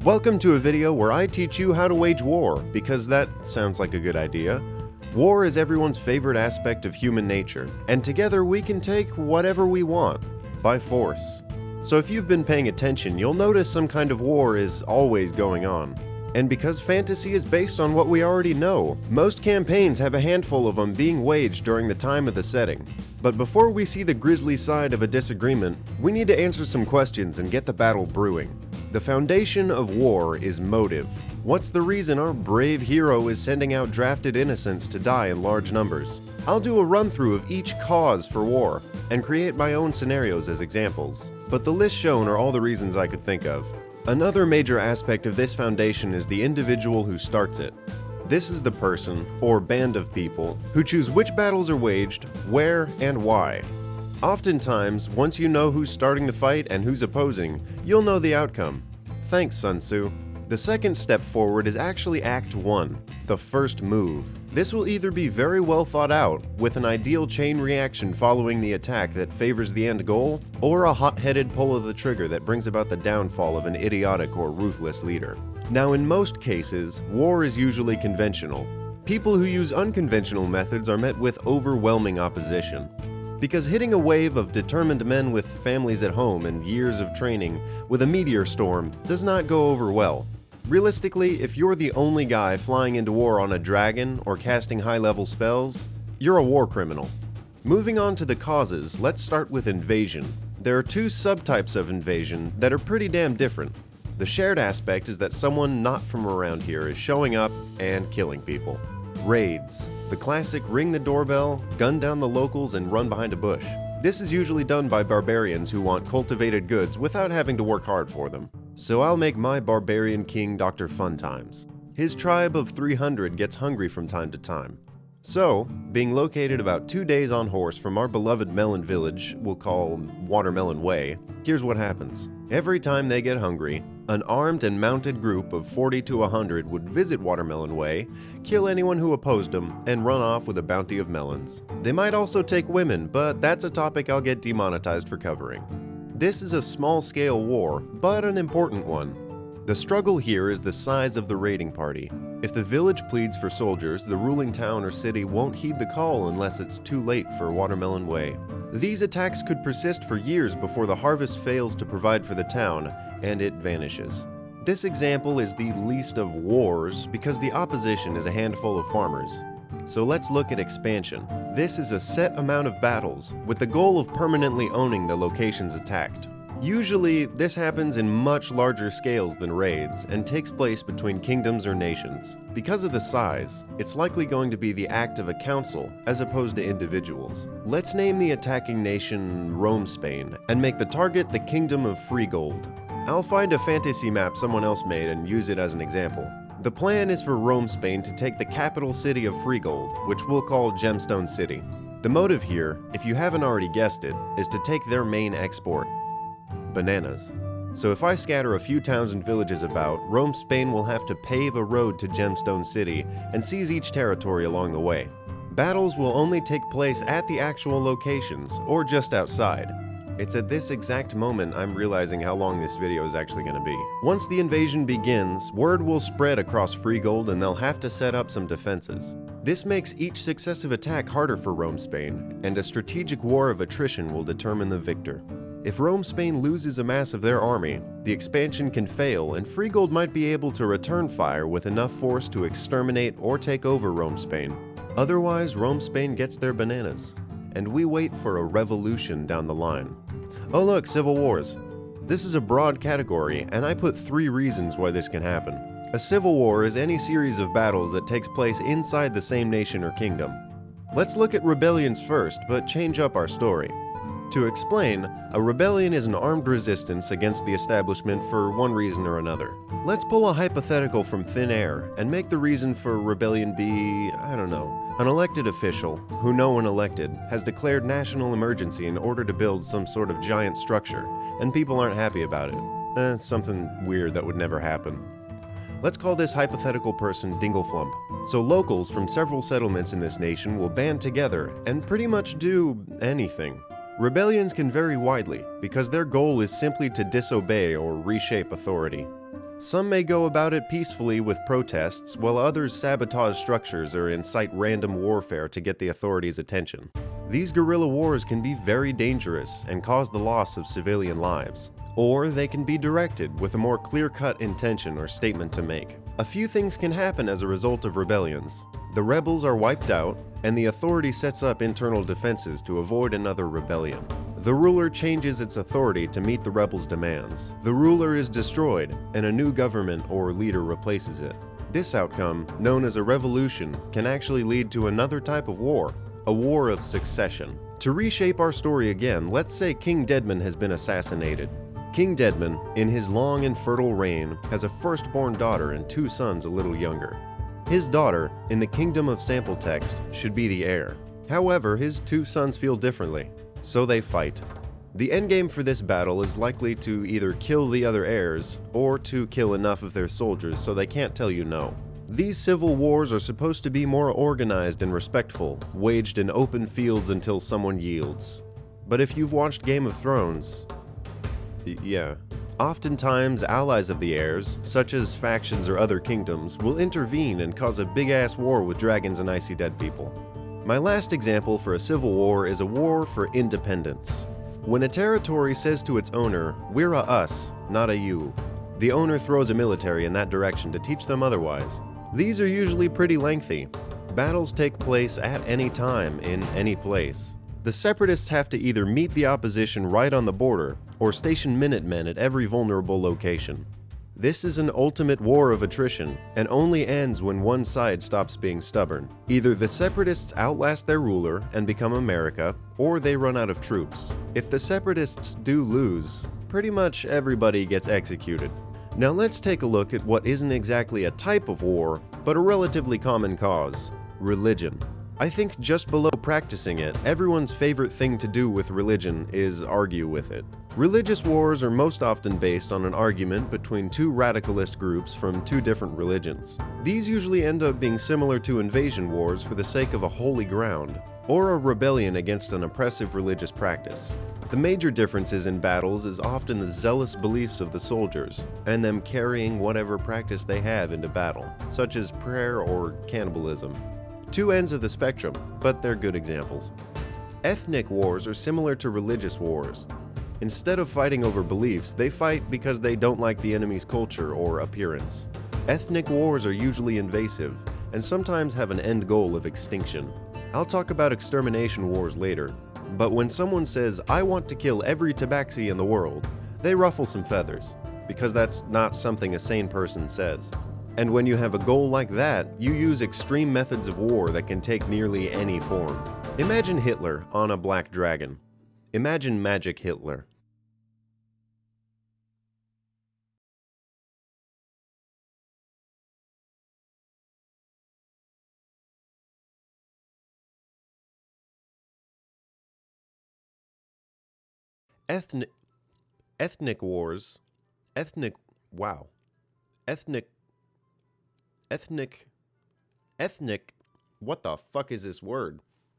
Welcome to a video where I teach you how to wage war, because that sounds like a good idea. War is everyone's favorite aspect of human nature, and together we can take whatever we want, by force. So if you've been paying attention, you'll notice some kind of war is always going on. And because fantasy is based on what we already know, most campaigns have a handful of them being waged during the time of the setting. But before we see the grisly side of a disagreement, we need to answer some questions and get the battle brewing. The foundation of war is motive. What's the reason our brave hero is sending out drafted innocents to die in large numbers? I'll do a run-through of each cause for war, and create my own scenarios as examples. But the list shown are all the reasons I could think of. Another major aspect of this foundation is the individual who starts it. This is the person, or band of people, who choose which battles are waged, where, and why. Oftentimes, once you know who's starting the fight and who's opposing, you'll know the outcome. Thanks, Sun Tzu. The second step forward is actually Act 1, the first move. This will either be very well thought out, with an ideal chain reaction following the attack that favors the end goal, or a hot-headed pull of the trigger that brings about the downfall of an idiotic or ruthless leader. Now, in most cases, war is usually conventional. People who use unconventional methods are met with overwhelming opposition. Because hitting a wave of determined men with families at home and years of training with a meteor storm does not go over well. Realistically, if you're the only guy flying into war on a dragon or casting high-level spells, you're a war criminal. Moving on to the causes, let's start with invasion. There are two subtypes of invasion that are pretty damn different. The shared aspect is that someone not from around here is showing up and killing people. Raids. The classic ring the doorbell, gun down the locals, and run behind a bush. This is usually done by barbarians who want cultivated goods without having to work hard for them. So I'll make my barbarian king Dr. Funtimes. His tribe of 300 gets hungry from time to time. So, being located about 2 days on horse from our beloved melon village we'll call Watermelon Way, here's what happens. Every time they get hungry, an armed and mounted group of 40 to 100 would visit Watermelon Way, kill anyone who opposed them, and run off with a bounty of melons. They might also take women, but that's a topic I'll get demonetized for covering. This is a small-scale war, but an important one. The struggle here is the size of the raiding party. If the village pleads for soldiers, the ruling town or city won't heed the call unless it's too late for Watermelon Way. These attacks could persist for years before the harvest fails to provide for the town, and it vanishes. This example is the least of wars because the opposition is a handful of farmers. So let's look at expansion. This is a set amount of battles, with the goal of permanently owning the locations attacked. Usually, this happens in much larger scales than raids, and takes place between kingdoms or nations. Because of the size, it's likely going to be the act of a council, as opposed to individuals. Let's name the attacking nation Rome, Spain, and make the target the Kingdom of Freegold. I'll find a fantasy map someone else made and use it as an example. The plan is for Rome, Spain to take the capital city of Freegold, which we'll call Gemstone City. The motive here, if you haven't already guessed it, is to take their main export: bananas. So if I scatter a few towns and villages about, Rome, Spain will have to pave a road to Gemstone City and seize each territory along the way. Battles will only take place at the actual locations, or just outside. It's at this exact moment I'm realizing how long this video is actually going to be. Once the invasion begins, word will spread across Freegold and they'll have to set up some defenses. This makes each successive attack harder for Rome, Spain, and a strategic war of attrition will determine the victor. If Rome, Spain loses a mass of their army, the expansion can fail and Freegold might be able to return fire with enough force to exterminate or take over Rome, Spain. Otherwise, Rome, Spain gets their bananas, and we wait for a revolution down the line. Oh look, civil wars. This is a broad category, and I put 3 reasons why this can happen. A civil war is any series of battles that takes place inside the same nation or kingdom. Let's look at rebellions first, but change up our story. To explain, a rebellion is an armed resistance against the establishment for one reason or another. Let's pull a hypothetical from thin air and make the reason for a rebellion be, I don't know, an elected official, who no one elected, has declared national emergency in order to build some sort of giant structure, and people aren't happy about it. Something weird that would never happen. Let's call this hypothetical person Dingleflump. So locals from several settlements in this nation will band together and pretty much do anything. Rebellions can vary widely because their goal is simply to disobey or reshape authority. Some may go about it peacefully with protests, while others sabotage structures or incite random warfare to get the authorities' attention. These guerrilla wars can be very dangerous and cause the loss of civilian lives. Or they can be directed with a more clear-cut intention or statement to make. A few things can happen as a result of rebellions. The rebels are wiped out, and the authority sets up internal defenses to avoid another rebellion. The ruler changes its authority to meet the rebels' demands. The ruler is destroyed, and a new government or leader replaces it. This outcome, known as a revolution, can actually lead to another type of war, a war of succession. To reshape our story again, let's say King Deadman has been assassinated. King Deadman, in his long and fertile reign, has a firstborn daughter and 2 sons a little younger. His daughter, in the kingdom of sample text, should be the heir. However, his 2 sons feel differently, so they fight. The endgame for this battle is likely to either kill the other heirs, or to kill enough of their soldiers so they can't tell you no. These civil wars are supposed to be more organized and respectful, waged in open fields until someone yields. But if you've watched Game of Thrones, yeah. Oftentimes, allies of the heirs, such as factions or other kingdoms, will intervene and cause a big-ass war with dragons and icy dead people. My last example for a civil war is a war for independence. When a territory says to its owner, "We're a us, not a you," the owner throws a military in that direction to teach them otherwise. These are usually pretty lengthy. Battles take place at any time, in any place. The separatists have to either meet the opposition right on the border, or station Minutemen at every vulnerable location. This is an ultimate war of attrition, and only ends when one side stops being stubborn. Either the separatists outlast their ruler and become America, or they run out of troops. If the separatists do lose, pretty much everybody gets executed. Now let's take a look at what isn't exactly a type of war, but a relatively common cause: religion. I think just below practicing it, everyone's favorite thing to do with religion is argue with it. Religious wars are most often based on an argument between 2 radicalist groups from 2 different religions. These usually end up being similar to invasion wars for the sake of a holy ground, or a rebellion against an oppressive religious practice. The major differences in battles is often the zealous beliefs of the soldiers, and them carrying whatever practice they have into battle, such as prayer or cannibalism. 2 ends of the spectrum, but they're good examples. Ethnic wars are similar to religious wars. Instead of fighting over beliefs, they fight because they don't like the enemy's culture or appearance. Ethnic wars are usually invasive, and sometimes have an end goal of extinction. I'll talk about extermination wars later, but when someone says, "I want to kill every tabaxi in the world," they ruffle some feathers, because that's not something a sane person says. And when you have a goal like that, you use extreme methods of war that can take nearly any form. Imagine Hitler on a black dragon. Imagine Magic Hitler. Ethnic wars. Ethnic. Wow. Ethnic. Ethnic. Ethnic. What the fuck is this word?